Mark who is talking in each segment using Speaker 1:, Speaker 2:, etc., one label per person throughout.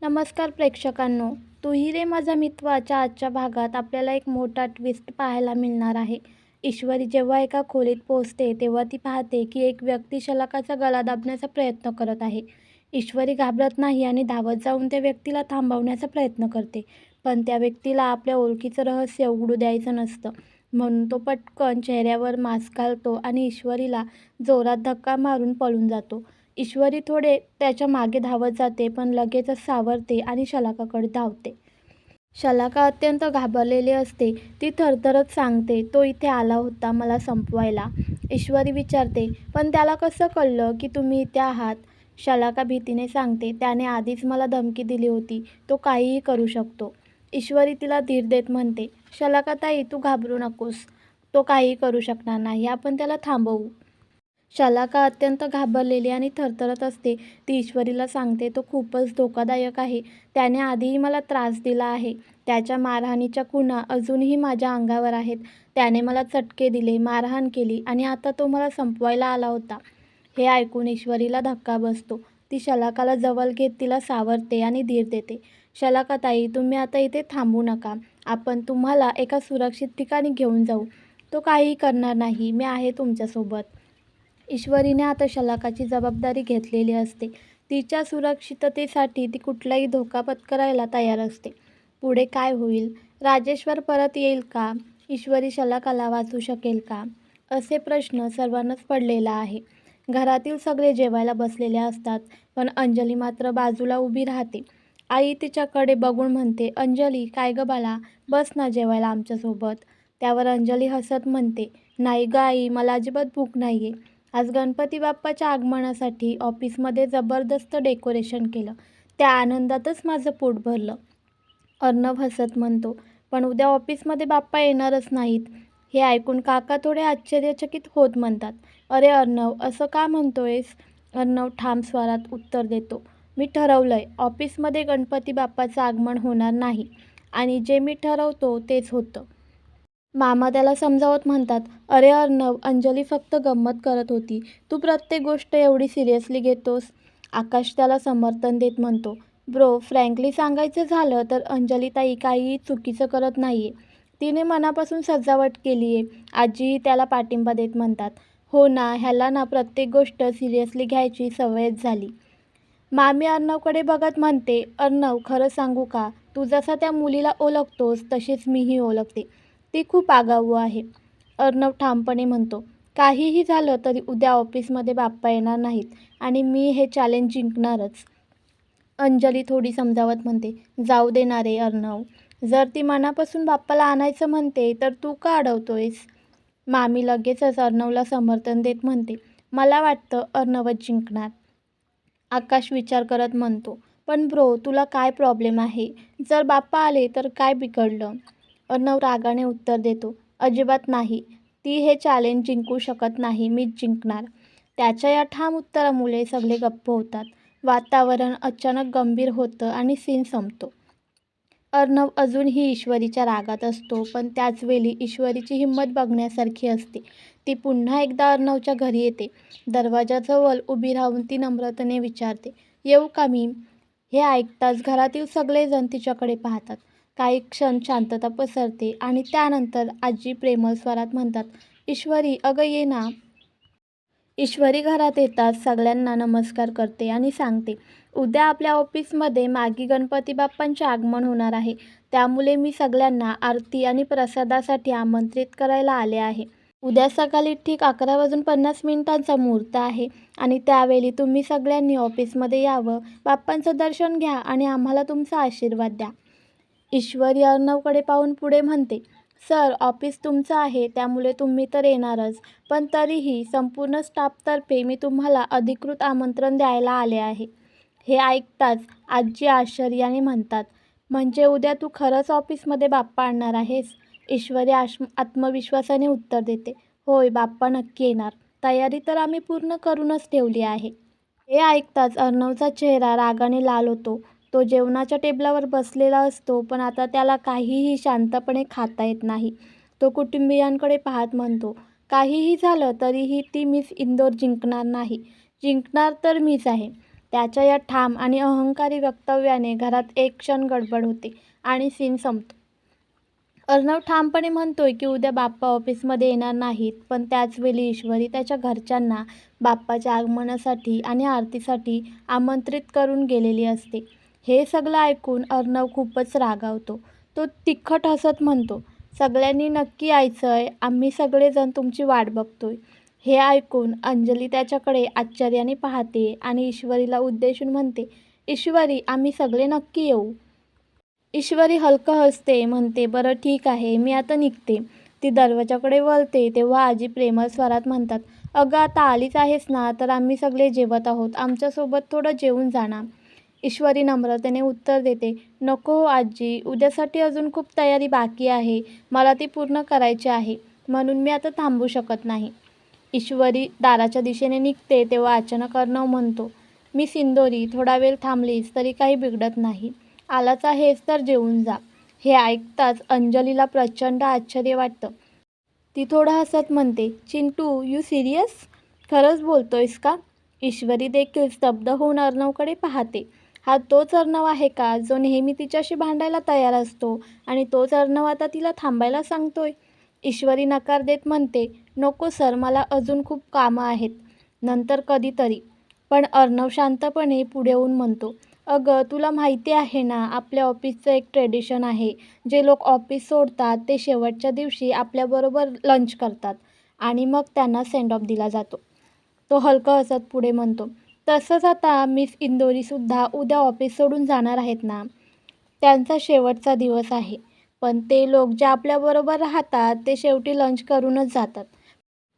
Speaker 1: नमस्कार प्रेक्षकांनो, तू ही रे माझा मित्रच्या आजच्या भागात आपल्याला एक मोठा ट्विस्ट पाहायला मिळणार आहे. ईश्वरी जेव्हा एका खोलीत पोहोचते तेव्हा ती पाहते की एक व्यक्ती शलाकाचा गळा दाबण्याचा प्रयत्न करत आहे. ईश्वरी घाबरत नाही आणि धावत जाऊन त्या व्यक्तीला थांबवण्याचा प्रयत्न करते. पण त्या व्यक्तीला आपल्या ओळखीचं रहस्य उघडू द्यायचं नसतं. म्हणून तो पटकन चेहऱ्यावर मास्क घालतो आणि ईश्वरीला जोरात धक्का मारून पळून जातो. ईश्वरी थोडे त्याच्या मागे धावत जाते पण लगेचच सावरते आणि शलाकाकडे धावते. शलाका अत्यंत घाबरलेली असते. ती थरथरत सांगते, तो इथे आला होता मला संपवायला. ईश्वरी विचारते, पण त्याला कसं कळलं की तुम्ही इथे आहात? शलाका भीतीने सांगते, त्याने आधीच मला धमकी दिली होती. तो काहीही करू शकतो. ईश्वरी तिला धीर देत म्हणते, शलाकाताई तू घाबरू नकोस. तो काहीही करू शकणार नाही. आपण त्याला थांबवू. शलाका अत्यंत घाबरलेली आणि थरथरत असते. ती ईश्वरीला सांगते, तो खूपच धोकादायक आहे. त्याने आधीही मला त्रास दिला आहे. त्याच्या मारहाणीच्या खुणा अजूनही माझ्या अंगावर आहेत. त्याने मला चटके दिले, मारहाण केली आणि आता तो मला संपवायला आला होता. हे ऐकून ईश्वरीला धक्का बसतो. ती शलाकाला जवळ घेत तिला सावरते आणि धीर देते. शलाकाताई तुम्ही आता इथे थांबू नका. आपण तुम्हाला एका सुरक्षित ठिकाणी घेऊन जाऊ. तो काहीही करणार नाही. मी आहे तुमच्यासोबत. ईश्वरीने आता शलाकाची जबाबदारी घेतलेली असते. तिच्या सुरक्षिततेसाठी ती कुठलाही धोका पत्करायला तयार असते. पुढे काय होईल? राजेश्वर परत येईल का? ईश्वरी शलाकाला वाचवू शकेल का? असे प्रश्न सर्वांनाच पडलेला आहे. घरातील सगळे जेवायला बसलेले असतात पण अंजली मात्र बाजूला उभी राहते. आई तिच्याकडे बघून म्हणते, अंजली काय गं बाळा, बस ना जेवायला आमच्यासोबत. त्यावर अंजली हसत म्हणते, नाही गं आई, मला अजिबात भूक नाही आहे. आज गणपती बाप्पाच्या आगमनासाठी ऑफिसमध्ये जबरदस्त डेकोरेशन केलं. त्या आनंदातच माझं पोट भरलं. अर्णव हसत म्हणतो, पण उद्या ऑफिसमध्ये बाप्पा येणारच नाहीत. हे ऐकून काका थोडे आश्चर्यचकित होत म्हणतात, अरे अर्णव, असं का म्हणतोयस? अर्णव ठाम स्वरात उत्तर देतो, मी ठरवलंय, ऑफिसमध्ये गणपती बाप्पाचं आगमन होणार नाही आणि जे मी ठरवतो तेच होतं. मामा त्याला समजावत म्हणतात, अरे अर्णव, अंजली फक्त गंमत करत होती. तू प्रत्येक गोष्ट एवढी सिरियसली घेतोस? आकाश त्याला समर्थन देत म्हणतो, ब्रो, फ्रँकली सांगायचं झालं तर अंजलीताई काहीही चुकीचं करत नाही आहे. तिने मनापासून सजावट केली आहे. आजीही त्याला पाठिंबा देत म्हणतात, हो ना, ह्याला ना प्रत्येक गोष्ट सिरियसली घ्यायची सवयच झाली. मामी अर्णवकडे बघत म्हणते, अर्णव, खरं सांगू का, तू जसा त्या मुलीला ओळखतोस तशीच मीही ओळखते. ती खूप आगाऊ आहे. अर्णव ठामपणे म्हणतो, काहीही झालं तरी उद्या ऑफिसमध्ये बाप्पा येणार नाहीत आणि मी हे चॅलेंज जिंकणारच. अंजली थोडी समजावत म्हणते, जाऊ देणार रे अर्णव, जर ती मनापासून बाप्पाला आणायचं म्हणते तर तू का अडवतोयस? मामी लगेचच अर्णवला समर्थन देत म्हणते, मला वाटतं अर्णवच जिंकणार. आकाश विचार करत म्हणतो, पण ब्रो, तुला काय प्रॉब्लेम आहे? जर बाप्पा आले तर काय बिघडलं? अर्णव रागाने उत्तर देतो, अजिबात नाही. ती हे चॅलेंज जिंकू शकत नाही, मीच जिंकणार. त्याच्या या ठाम उत्तरामुळे सगळे गप्प होतात. वातावरण अचानक गंभीर होतं आणि सीन संपतो. अर्णव अजूनही ईश्वरीच्या रागात असतो पण त्याचवेळी ईश्वरीची हिंमत बघण्यासारखी असते. ती पुन्हा एकदा अर्णवच्या घरी येते. दरवाजाजवळ उभी राहून ती नम्रतेने विचारते, येऊ का मी? हे ऐकताच घरातील सगळेजण तिच्याकडे पाहतात. काही क्षण शांतता पसरते आणि त्यानंतर आजी प्रेमळ स्वरात म्हणतात, ईश्वरी, अगं ये ना. ईश्वरी घरात येताच सगळ्यांना नमस्कार करते आणि सांगते, उद्या आपल्या ऑफिसमध्ये मागी गणपती बाप्पांचे आगमन होणार आहे. त्यामुळे मी सगळ्यांना आरती आणि प्रसादासाठी आमंत्रित करायला आले आहे. उद्या सकाळी ठीक 11:50 मुहूर्त आहे आणि त्यावेळी तुम्ही सगळ्यांनी ऑफिसमध्ये यावं, बाप्पांचं दर्शन घ्या आणि आम्हाला तुमचा आशीर्वाद द्या. ईश्वरी अर्णवकडे पाहून पुढे म्हणते, सर, ऑफिस तुमचं आहे त्यामुळे तुम्ही तर येणारच, पण तरीही संपूर्ण स्टाफतर्फे मी तुम्हाला अधिकृत आमंत्रण द्यायला आले आहे. हे ऐकताच आजी आश्चर्याने म्हणतात, म्हणजे उद्या तू खरंच ऑफिसमध्ये बाप्पा आणणार आहेस? ईश्वरी आत्मविश्वासाने उत्तर देते, होय, बाप्पा नक्की येणार. तयारी तर आम्ही पूर्ण करूनच ठेवली आहे. हे ऐकताच अर्णवचा चेहरा रागाने लाल होतो. तो जेवणाच्या टेबलावर बसलेला असतो पण आता त्याला काहीही शांतपणे खाता येत नाही. तो कुटुंबियांकडे पाहत म्हणतो, काहीही झालं तरीही ती मिस इंदोर जिंकणार नाही. जिंकणार तर मीच आहे. त्याच्या या ठाम आणि अहंकारी वक्तव्याने घरात एक क्षण गडबड होते आणि सीन संपतो. अर्णव ठामपणे म्हणतोय की उद्या बाप्पा ऑफिसमध्ये येणार नाहीत, पण त्याचवेळी ईश्वरी त्याच्या घरच्यांना बाप्पाच्या आगमनासाठी आणि आरतीसाठी आमंत्रित करून गेलेली असते. हे सगळं ऐकून अर्णव खूपच रागावतो. तो तिखट हसत म्हणतो, सगळ्यांनी नक्की यायचंय, आम्ही सगळेजण तुमची वाट बघतोय. हे ऐकून अंजली त्याच्याकडे आश्चर्याने पाहते आणि ईश्वरीला उद्देशून म्हणते, ईश्वरी, आम्ही सगळे नक्की येऊ. ईश्वरी हलकं हसते, म्हणते, बरं ठीक आहे, मी आता निघते. ती दरवाजाकडे वळते तेव्हा आजी प्रेमळ स्वरात म्हणतात, अगं आता आलीच आहेस ना, तर आम्ही सगळे जेवत आहोत, आमच्यासोबत थोडं जेवून जा ना. ईश्वरी नम्रतेने उत्तर देते, नको हो आजी, उद्यासाठी अजून खूप तयारी बाकी आहे, मला ती पूर्ण करायची आहे, म्हणून मी आता थांबू शकत नाही. ईश्वरी दाराच्या दिशेने निघते तेव्हा अचानक अर्णव म्हणतो, मी सिंदोरी, थोडा वेळ थांबलीस तरी काही बिघडत नाही, आलाच आहेस तर जेवून जा. हे ऐकताच अंजलीला प्रचंड आश्चर्य वाटतं. ती थोडं हसत म्हणते, चिंटू, यू सिरियस? खरंच बोलतोयस का? ईश्वरी देखील स्तब्ध होऊन अर्णवकडे पाहते. हा तोच अर्णव आहे का जो नेहमी तिच्याशी भांडायला तयार असतो आणि तोच अर्णव आता तिला थांबायला सांगतोय? ईश्वरी नकार देत म्हणते, नको सर, मला अजून खूप कामं आहेत, नंतर कधीतरी. पण अर्णव शांतपणे पुढे येऊन म्हणतो, अगं तुला माहिती आहे ना, आपल्या ऑफिसचं एक ट्रेडिशन आहे, जे लोक ऑफिस सोडतात ते शेवटच्या दिवशी आपल्याबरोबर लंच करतात आणि मग त्यांना सेंड ऑफ दिला जातो. तो हलकं हसत पुढे म्हणतो, तसंच आता मिस इंदोरीसुद्धा उद्या ऑफिस सोडून जाणार आहेत ना, त्यांचा शेवटचा दिवस आहे. पण ते लोक जे आपल्याबरोबर राहतात ते शेवटी लंच करूनच जातात.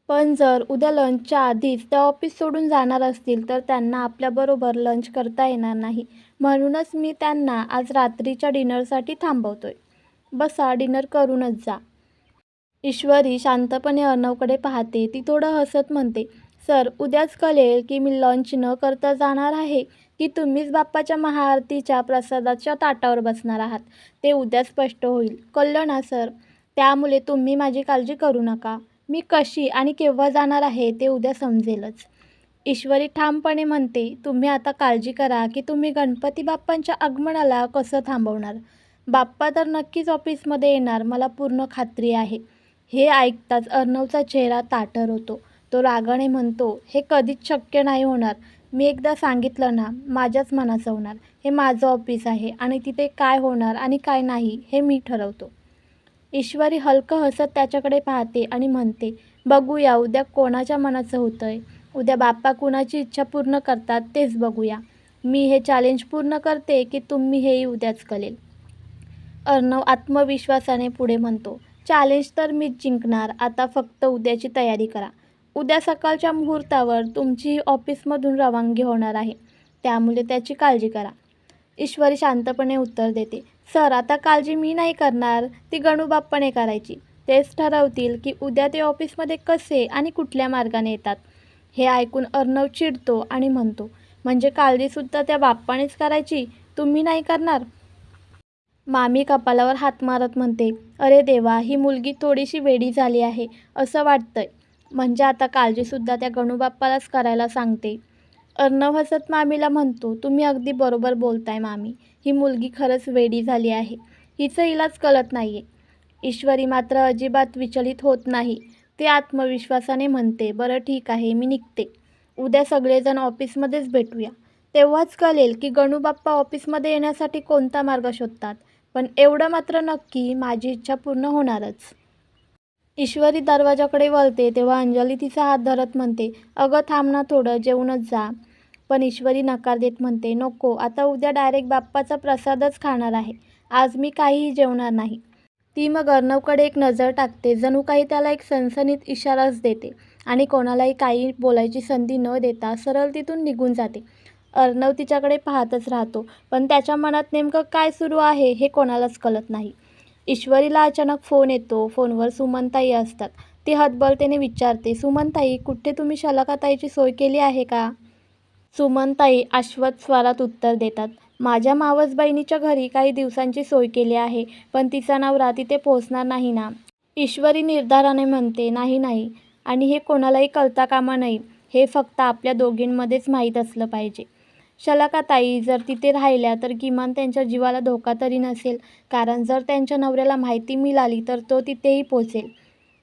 Speaker 1: पण जर उद्या लंचच्या आधीच त्या ऑफिस सोडून जाणार असतील तर त्यांना आपल्याबरोबर लंच करता येणार नाही. म्हणूनच मी त्यांना आज रात्रीच्या डिनरसाठी थांबवतोय. बसा, डिनर करूनच जा. ईश्वरी शांतपणे अर्णवकडे पाहते. ती थोडं हसत म्हणते, सर, उद्याच कळेल की मी लंच न करता जाणार आहे की तुम्हीच बाप्पाच्या महाआरतीच्या प्रसादाच्या ताटावर बसणार आहात. ते उद्या स्पष्ट होईल. कळलं ना सर? त्यामुळे तुम्ही माझी काळजी करू नका. मी कशी आणि केव्हा जाणार आहे ते उद्या समजेलच. ईश्वरी ठामपणे म्हणते, तुम्ही आता काळजी करा की तुम्ही गणपती बाप्पांच्या आगमनाला कसं थांबवणार. बाप्पा तर नक्कीच ऑफिसमध्ये येणार, मला पूर्ण खात्री आहे. हे ऐकताच अर्णवचा चेहरा ताठर होतो. तो रागाने म्हणतो, हे कधीच शक्य नाही होणार. मी एकदा सांगितलं ना, माझ्याच मनाचं होणार. हे माझं ऑफिस आहे आणि तिथे काय होणार आणि काय नाही हे मी ठरवतो. ईश्वरी हलकं हसत त्याच्याकडे पाहते आणि म्हणते, बघूया उद्या कोणाच्या मनाचं होतंय. उद्या बाप्पा कुणाची इच्छा पूर्ण करतात तेच बघूया. मी हे चॅलेंज पूर्ण करते की तुम्ही हेही उद्याच कळेल. अर्णव आत्मविश्वासाने पुढे म्हणतो, चॅलेंज तर मीच जिंकणार. आता फक्त उद्याची तयारी करा. उद्या सकाळच्या मुहूर्तावर तुमची ऑफिसमधून रवानगी होणार आहे, त्यामुळे त्याची काळजी करा. ईश्वरी शांतपणे उत्तर देते, सर, आता काळजी मी नाही करणार, ती गणूबाप्पाने करायची. तेच ठरवतील की उद्या ते ऑफिसमध्ये कसे आणि कुठल्या मार्गाने येतात. हे ऐकून अर्णव चिडतो आणि म्हणतो, म्हणजे काळजीसुद्धा त्या बाप्पानेच करायची, तुम्ही नाही करणार? मामी कपालावर हात मारत म्हणते, अरे देवा, ही मुलगी थोडीशी वेडी झाली आहे असं वाटतंय. म्हणजे आता काळजीसुद्धा त्या गणूबाप्पालाच करायला सांगते. अर्णव हसत मामीला म्हणतो, तुम्ही अगदी बरोबर बोलताय मामी, ही मुलगी खरंच वेडी झाली आहे. हिचं इलाज कळत नाहीये. ईश्वरी मात्र अजिबात विचलित होत नाही. ती आत्मविश्वासाने म्हणते, बरं ठीक आहे, मी निघते. उद्या सगळेजण ऑफिसमध्येच भेटूया. तेव्हाच कळेल की गणूबाप्पा ऑफिसमध्ये येण्यासाठी कोणता मार्ग शोधतात. पण एवढं मात्र नक्की, माझी इच्छा पूर्ण होणारच. ईश्वरी दरवाजाकडे वळते तेव्हा अंजली तिचा हात धरत म्हणते, अगं थांब ना थोडं, जेवूनच जा. पण ईश्वरी नकार देत म्हणते, नको, आता उद्या डायरेक्ट बाप्पाचा प्रसादच खाणार आहे, आज मी काहीही जेवणार नाही. ती मग अर्णवकडे एक नजर टाकते, जणू काही त्याला एक सणसणीत इशाराच देते आणि कोणालाही काही बोलायची संधी न देता सरळ तिथून निघून जाते. अर्णव तिच्याकडे पाहतच राहतो, पण त्याच्या मनात नेमकं काय सुरू आहे हे कोणालाच कळत नाही. ईश्वरीला अचानक फोन येतो. फोनवर सुमनताई असतात. ती हतबलतेने विचारते, सुमनताई, कुठे तुम्ही शलाकाताईची सोय केली आहे का? सुमनताई आश्वस्त स्वरात उत्तर देतात, माझ्या मावस बहिणीच्या घरी काही दिवसांची सोय केली आहे, पण तिचा नवरा तिथे पोहोचणार नाही ना. ईश्वरी निर्धाराने म्हणते, नाही नाही, आणि हे कोणालाही कळता कामा नये. हे फक्त आपल्या दोघींमध्येच माहीत असलं पाहिजे. शलाकाताई जर तिथे राहिल्या तर किमान त्यांच्या जीवाला धोका तरी नसेल, कारण जर त्यांच्या नवऱ्याला माहिती मिळाली तर तो तिथेही पोहोचेल.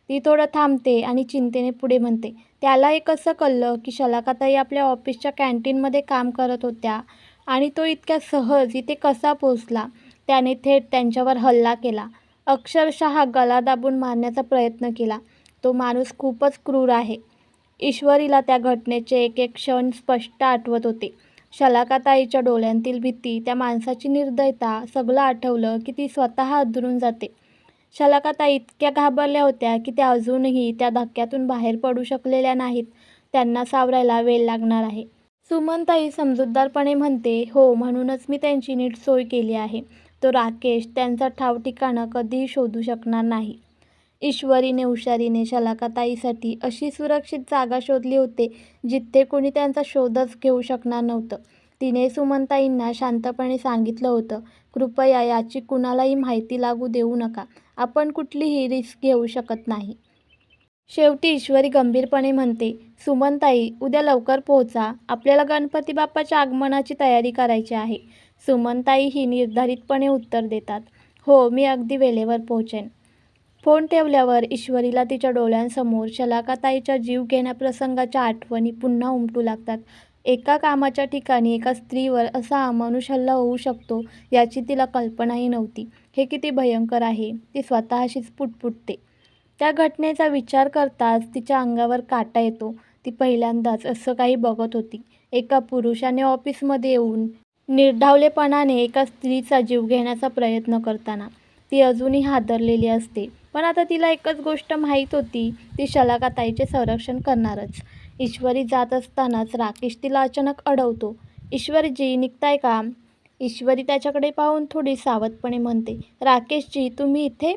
Speaker 1: ती थोडं थांबते आणि चिंतेने पुढे म्हणते, त्याला हे कसं कळलं की शलाकाताई आपल्या ऑफिसच्या कॅन्टीनमध्ये काम करत होत्या आणि तो इतक्या सहज इथे कसा पोहोचला? त्याने थेट त्यांच्यावर हल्ला केला. अक्षरशः गळा दाबून मारण्याचा प्रयत्न केला. तो माणूस खूपच क्रूर आहे. ईश्वरीला त्या घटनेचे एक एक क्षण स्पष्ट आठवत होते. शलाकाताईच्या डोळ्यांतील भीती, त्या माणसाची निर्दयता, सगळं आठवलं की ती स्वतः हादरून जाते. शलाकाताई इतक्या घाबरल्या होत्या की त्या अजूनही त्या धक्क्यातून बाहेर पडू शकलेल्या नाहीत. त्यांना सावरायला वेळ लागणार आहे. सुमनताई समजूतदारपणे म्हणते, हो, म्हणूनच मी त्यांची नीट सोय केली आहे. तो राकेश त्यांचा ठाव ठिकाणं कधीही शोधू शकणार नाही. ईश्वरीने हुशारीने शलाकाताईसाठी अशी सुरक्षित जागा शोधली होती जिथे कोणी त्यांचा शोधच घेऊ शकणार नव्हतं. तिने सुमनताईंना शांतपणे सांगितलं होतं, कृपया याची कुणालाही माहिती लागू देऊ नका. आपण कुठलीही रिस्क घेऊ शकत नाही. शेवटी ईश्वरी गंभीरपणे म्हणते, सुमनताई, उद्या लवकर पोहोचा. आपल्याला गणपती बाप्पाच्या आगमनाची तयारी करायची आहे. सुमनताईही निर्धारितपणे उत्तर देतात, हो, मी अगदी वेळेवर पोहोचेन. फोन ठेवल्यावर ईश्वरीला तिच्या डोळ्यांसमोर शलाकाताईच्या जीव घेण्याप्रसंगाच्या आठवणी पुन्हा उमटू लागतात. एका कामाच्या ठिकाणी एका स्त्रीवर असा अमानुष हल्ला होऊ शकतो याची तिला कल्पनाही नव्हती. हे किती भयंकर आहे, ती स्वतःशीच पुटपुटते. त्या घटनेचा विचार करताच तिच्या अंगावर काटा येतो. ती पहिल्यांदाच असं काही बघत होती. एका पुरुषाने ऑफिसमध्ये येऊन निर्ढावलेपणाने एका स्त्रीचा जीव घेण्याचा प्रयत्न करताना. ती अजूनही हादरलेली असते. पण आता तिला एकच गोष्ट माहीत होती, ती शलाकाताईचे संरक्षण करणारच. ईश्वरी जात असतानाच राकेश तिला अचानक अडवतो. ईश्वरीजी, निघताय का? ईश्वरी त्याच्याकडे पाहून थोडी सावधपणे म्हणते, राकेशजी, तुम्ही इथे?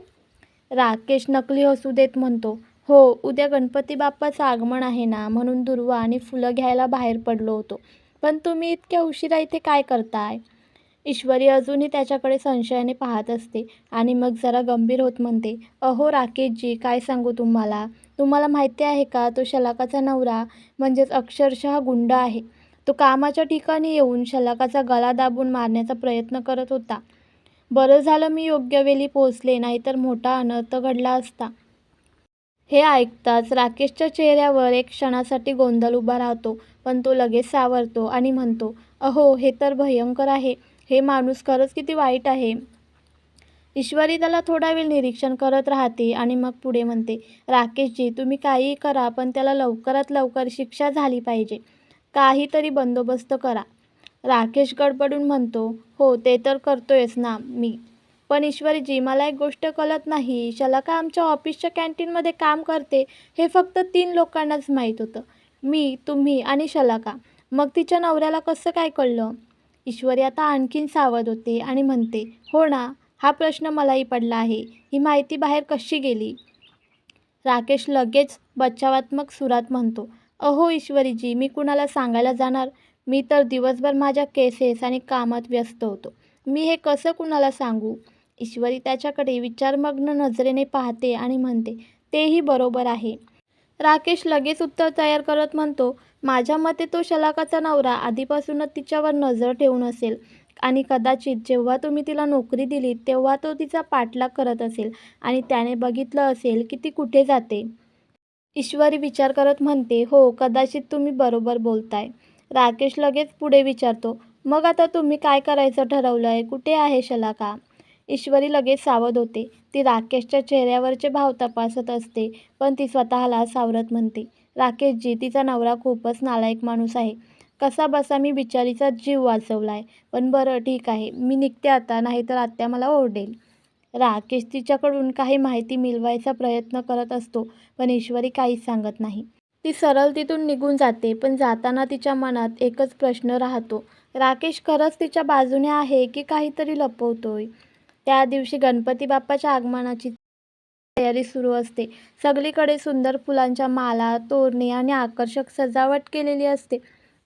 Speaker 1: राकेश नकली हसू देत म्हणतो, हो, उद्या गणपती बाप्पाचं आगमन आहे ना, म्हणून दुर्वा आणि फुलं घ्यायला बाहेर पडलो होतो. पण तुम्ही इतक्या उशिरा इथे काय करताय? ईश्वरी अजूनही त्याच्याकडे संशयाने पाहत असते आणि मग जरा गंभीर होत म्हणते, अहो राकेशजी, काय सांगू तुम्हाला? तुम्हाला माहिती आहे का, तो शलाकाचा नवरा म्हणजेच अक्षरशः गुंड आहे. तो कामाच्या ठिकाणी येऊन शलाकाचा गळा दाबून मारण्याचा प्रयत्न करत होता. बरं झालं मी योग्य वेळी पोहोचले, नाहीतर मोठा अनर्थ घडला असता. हे ऐकताच राकेशच्या चेहऱ्यावर एक क्षणासाठी गोंधळ उभा राहतो, पण तो लगेच सावरतो आणि म्हणतो, अहो, हे तर भयंकर आहे. हे माणूस खरंच किती वाईट आहे. ईश्वरी त्याला थोडा वेळ निरीक्षण करत राहते आणि मग पुढे म्हणते, राकेशजी, तुम्ही काहीही करा, पण त्याला लवकरात लवकर शिक्षा झाली पाहिजे. काहीतरी बंदोबस्त करा. राकेश गडबडून म्हणतो, हो, ते तर करतोयच ना मी. पण ईश्वरीजी, मला एक गोष्ट कळत नाही. शलाका आमच्या ऑफिसच्या कॅन्टीनमध्ये काम करते हे फक्त 3 लोकांनाच माहीत होतं. मी, तुम्ही आणि शलाका. मग तिच्या नवऱ्याला कसं काय कळलं? ईश्वरी आता आणखीन सावध होते आणि म्हणते, हो ना, हा प्रश्न मलाही पडला आहे. ही माहिती बाहेर कशी गेली? राकेश लगेच बचावात्मक सुरात म्हणतो, अहो ईश्वरीजी, मी कुणाला सांगायला जाणार? मी तर दिवसभर माझ्या केसेस आणि कामात व्यस्त होतो. मी हे कसं कुणाला सांगू? ईश्वरी त्याच्याकडे विचारमग्न नजरेने पाहते आणि म्हणते, तेही बरोबर आहे. राकेश लगेच उत्तर तयार करत म्हणतो, माझ्या मते तो शलाकाचा नवरा आधीपासूनच तिच्यावर नजर ठेवून असेल आणि कदाचित जेव्हा तुम्ही तिला नोकरी दिलीत तेव्हा तो तिचा पाठलाग करत असेल आणि त्याने बघितलं असेल की ती कुठे जाते. ईश्वरी विचार करत म्हणते, हो, कदाचित तुम्ही बरोबर बोलताय. राकेश लगेच पुढे विचारतो, मग आता तुम्ही काय करायचं ठरवलंय? कुठे आहे शलाका? ईश्वरी लगेच सावध होते. ती राकेशच्या चेहऱ्यावरचे भाव तपासत असते, पण ती स्वतःला सावरत म्हणते, राकेशजी, तिचा नवरा खूपच नालायक माणूस आहे. कसाबसा मी बिचारीचा जीव वाचवलाय. पण बरं, ठीक आहे, मी निघते आता, नाहीतर आत्या मला ओरडेल. राकेश तिच्याकडून काही माहिती मिळवायचा प्रयत्न करत असतो, पण ईश्वरी काहीच सांगत नाही. ती सरळ तिथून निघून जाते, पण जाताना तिच्या मनात एकच प्रश्न राहतो, राकेश खरंच तिच्या बाजूने आहे की काहीतरी लपवतोय? त्या दिवशी गणपती बाप्पाच्या आगमनाची तयारी सुरू असते. सगळीकडे सुंदर फुलांच्या माला, तोरणे आणि आकर्षक सजावट केलेली असते.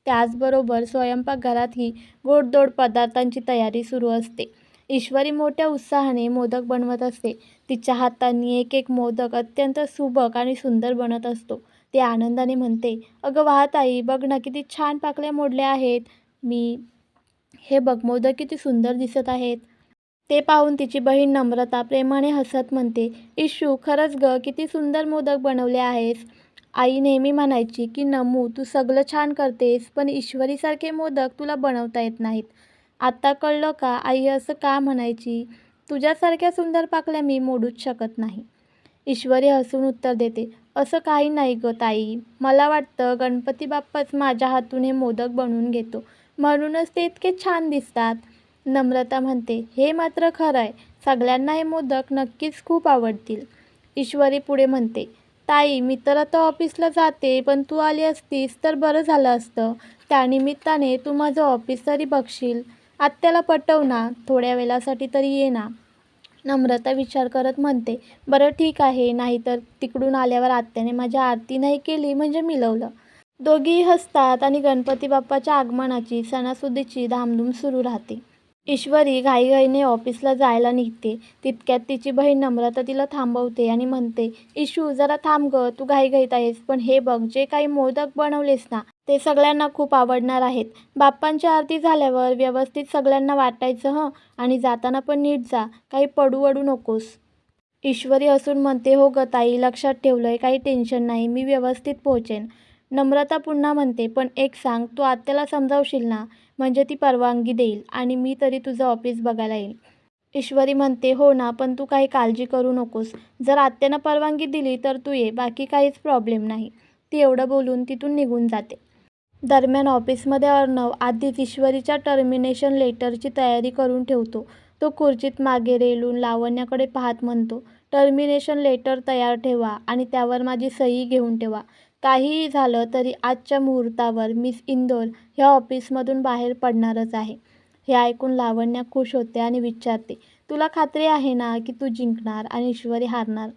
Speaker 1: त्याचबरोबर स्वयंपाकघरातही गोडधोड पदार्थांची तयारी सुरू असते. ईश्वरी मोठ्या उत्साहाने मोदक बनवत असते. तिच्या हातांनी एक एक मोदक अत्यंत सुबक आणि सुंदर बनत असतो. ती आनंदाने म्हणते, अगं वाह ताई, बघ ना, किती छान पाकळ्या मोडल्या आहेत. मी हे बघ मोदक किती सुंदर दिसत आहेत. ते पाहून तिची बहीण नम्रता प्रेमाने हसत म्हणते, इशू खरंच ग किती सुंदर मोदक बनवले आहेस. आई नेहमी म्हणायची की नमू तू सगळं छान करतेस पण ईश्वरीसारखे मोदक तुला बनवता येत नाहीत. आता कळलं का आई असं का म्हणायची. तुझ्यासारख्या सुंदर पाकल्या मी मोडूच शकत नाही. ईश्वरी हसून उत्तर देते, असं काही नाही ग ताई. मला वाटतं गणपती बाप्पाच माझ्या हातून हे मोदक बनवून घेतो म्हणूनच ते इतके छान दिसतात. नम्रता म्हणते, हे मात्र खरं आहे. सगळ्यांना हे मोदक नक्कीच खूप आवडतील. ईश्वरी पुढे म्हणते, ताई मी तर आता ऑफिसला जाते पण तू आली असतीस तर बरं झालं असतं. त्यानिमित्ताने तू माझं ऑफिस तरी बघशील. आत्याला पटव ना, थोड्या वेळासाठी तरी ये ना. नम्रता विचार करत म्हणते, बरं ठीक आहे. नाहीतर तिकडून आल्यावर आत्याने माझी आरती नाही केली म्हणजे मिळवलं. दोघीही हसतात आणि गणपती बाप्पाच्या आगमनाची सणासुदीची धामधूम सुरू राहते. ईश्वरी घाईघाईने ऑफिसला जायला निघते. तितक्यात तिची बहीण नम्रता तिला थांबवते आणि म्हणते, इशू जरा थांब गं, तू घाईघाईत आहेस. पण हे बघ जे काही मोदक बनवलेस ना ते सगळ्यांना खूप आवडणार आहेत. बाप्पांची आरती झाल्यावर व्यवस्थित सगळ्यांना वाटायचं हं. आणि जाताना पण नीट जा, काही पडू वडू नकोस. ईश्वरी हसून म्हणते, हो गं ताई, लक्षात ठेवलंय, काही टेन्शन नाही, मी व्यवस्थित पोहोचेन. नम्रता पुन्हा म्हणते, पण एक सांग, तू आत्याला समजावशील ना, म्हणजे ती परवानगी देईल आणि मी तरी तुझं ऑफिस बघायला येईल. ईश्वरी म्हणते, हो ना, पण तू काही काळजी करू नकोस. जर आत्यानं परवानगी दिली तर तू ये, बाकी काहीच प्रॉब्लेम नाही. ती एवढं बोलून तिथून निघून जाते. दरम्यान ऑफिसमध्ये अर्णव आधीच ईश्वरीच्या टर्मिनेशन लेटरची तयारी करून ठेवतो. तो खुर्चीत मागे रेलून लावण्याकडे पाहत म्हणतो, टर्मिनेशन लेटर तयार ठेवा आणि त्यावर माझी सही घेऊन ठेवा. काहीही झालं तरी आजच्या मुहूर्तावर मिस इंदोर ह्या ऑफिसमधून बाहेर पडणारच आहे. हे ऐकून लावण्या खुश होते आणि विचारते, तुला खात्री आहे ना की तू जिंकणार आणि ईश्वरी हारणार.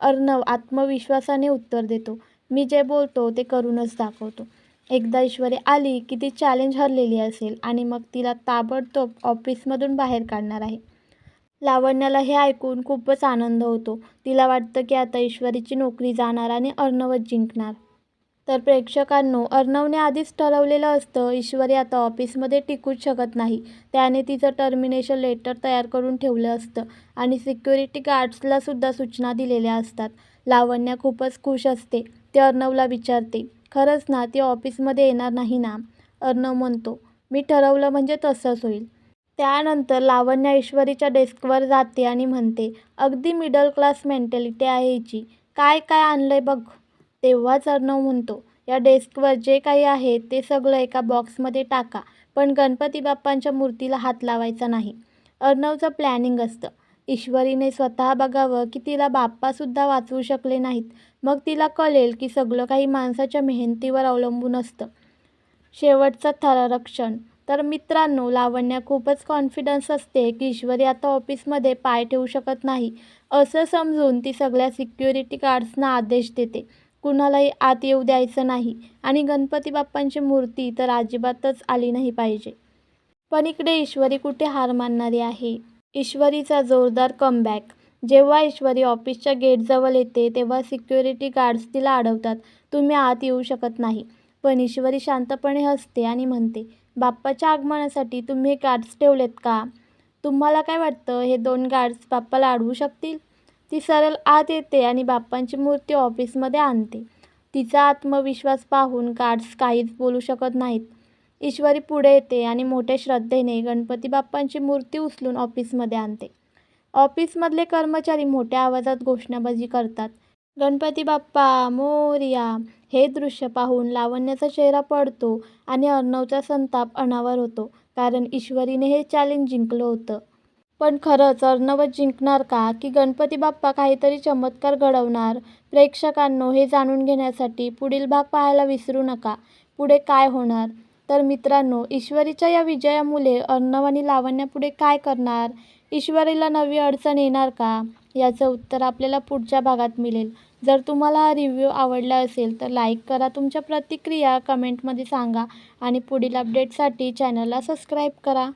Speaker 1: अर्णव आत्मविश्वासाने उत्तर देतो, मी जे बोलतो ते करूनच दाखवतो. एकदा ईश्वरी आली की ती चॅलेंज हरलेली असेल आणि मग तिला ताबडतोब ऑफिसमधून बाहेर काढणार आहे. लावण्याला हे ऐकून खूपच आनंद होतो. तिला वाटतं की आता ईश्वरीची नोकरी जाणार आणि अर्णवच जिंकणार. तर प्रेक्षकांनो, अर्णवने आधीच ठरवलेलं असतं ईश्वरी आता ऑफिसमध्ये टिकूच शकत नाही. त्याने तिचं टर्मिनेशन लेटर तयार करून ठेवलं असतं आणि सिक्युरिटी गार्ड्सला सुद्धा सूचना दिलेल्या असतात. लावण्या खूपच खुश असते. ती अर्णवला विचारते, खरंच ना, ती ऑफिसमध्ये येणार नाही ना. अर्णव म्हणतो, मी ठरवलं म्हणजे तसंच होईल. त्यानंतर लावण्या ईश्वरीच्या डेस्कवर जाते आणि म्हणते, अगदी मिडल क्लास मेंटॅलिटी आहे हिची, काय काय आणलंय बघ. तेव्हाच अर्णव म्हणतो, या डेस्कवर जे काही आहे ते सगळं एका बॉक्समध्ये टाका, पण गणपती बाप्पांच्या मूर्तीला हात लावायचा नाही. अर्णवचं प्लॅनिंग असतं, ईश्वरीने स्वतः बघावं की तिला बाप्पासुद्धा वाचवू शकले नाहीत. मग तिला कळेल की सगळं काही माणसाच्या मेहनतीवर अवलंबून असतं. शेवटचा थरारक क्षण. तर मित्रांनो, लावण्या खूपच कॉन्फिडन्स असते की ईश्वरी आता ऑफिसमध्ये पाय ठेवू शकत नाही. असं समजून ती सगळ्या सिक्युरिटी गार्ड्सना आदेश देते, कुणालाही आत येऊ द्यायचं नाही आणि गणपती बाप्पांची मूर्ती तर अजिबातच आली नाही पाहिजे. पण इकडे ईश्वरी कुठे हार मानणारी आहे. ईश्वरीचा जोरदार कमबॅक. जेव्हा ईश्वरी ऑफिसच्या गेटजवळ येते तेव्हा सिक्युरिटी गार्ड्स तिला अडवतात, तुम्ही आत येऊ शकत नाही. पण ईश्वरी शांतपणे हसते आणि म्हणते, बाप्पाच्या आगमनासाठी तुम्ही हे गार्ड्स ठेवलेत का? तुम्हाला काय वाटतं हे 2 गार्ड्स बाप्पाला अडवू शकतील? ती सरळ आत येते आणि बाप्पांची मूर्ती ऑफिसमध्ये आणते. तिचा आत्मविश्वास पाहून गार्ड्स काहीच बोलू शकत नाहीत. ईश्वरी पुढे येते आणि मोठ्या श्रद्धेने गणपती बाप्पांची मूर्ती उचलून ऑफिसमध्ये आणते. ऑफिसमधले कर्मचारी मोठ्या आवाजात घोषणाबाजी करतात, गणपती बाप्पा मोरया. हे दृश्य पाहून लावण्याचा चेहरा पडतो आणि अर्णवचा संताप अनावर होतो, कारण ईश्वरीने हे चॅलेंज जिंकलं होतं. पण खरंच अर्णवच जिंकणार का की गणपती बाप्पा काहीतरी चमत्कार घडवणार? प्रेक्षकांनो, हे जाणून घेण्यासाठी पुढील भाग पाहायला विसरू नका. पुढे काय होणार? तर मित्रांनो, ईश्वरीच्या या विजयामुळे अर्णव आणि लावण्या पुढे काय करणार? ईश्वरीला नवी अडचण येणार का? याचं उत्तर आपल्याला पुढच्या भागात मिळेल. जर तुम्हाला हा रिव्ह्यू आवडला असेल तर लाईक करा, तुमच्या प्रतिक्रिया कमेंटमध्ये सांगा आणि पुढील अपडेटसाठी चॅनलला सबस्क्राईब करा.